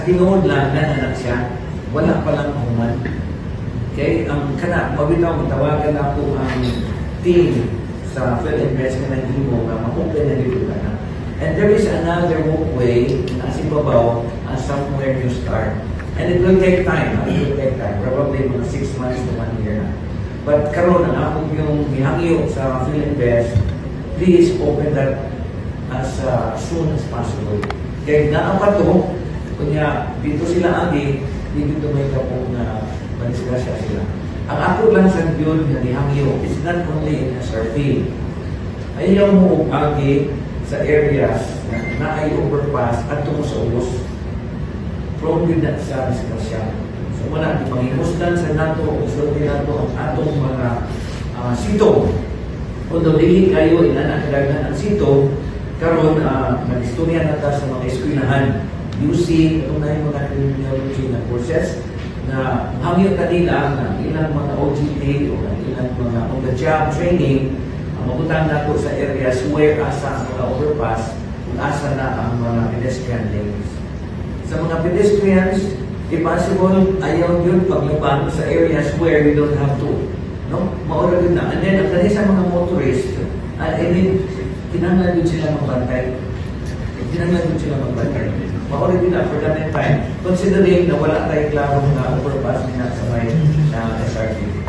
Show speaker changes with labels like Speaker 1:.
Speaker 1: sa tinuod lang na siya, wala pa lang human. Okay, ang kana mabitaw tawagan ako ang team sa PhilInvest na nag-imo nga ma-open na dito na. And there is another walkway na sibabaw somewhere you start. And it will take time. It will take time. Probably mga 6 months to 1 year na. But karon ang akong yung ihangyo sa PhilInvest, please open that as soon as possible. Kaya na pa to, kunya dito sila agi, dito may kapong na madisgrasya sila. Ang ako lang sa yun na ihangyo is not only in SRP. Ayaw mo agi sa areas na ay overpass at tumusubos. Prone din na sa disgrasya. So wala, pangimustan sa NATO, usulti nato ang atong mga sito. Kung dili kayo inanakadagan ang sito, karon mag-istorya na ta sa mga eskwelahan. UC, itong na yung mga criminology na courses na hangyo kanila na ilang mga OGT o ilang mga on-the-job training mabutang nato sa areas where asa ang mga overpass kung asa na ang mga pedestrian lanes. Sa mga pedestrians, if possible, ayaw yun paglabang sa areas where we don't have to. No? Maura yun na. And then, ang kanya sa mga motorists, kinanglan yun sila magbantay. Kinanglan yun sila magbantay. Maura yun na for that time, considering na wala tayong klarong na overpass na sa may SRT.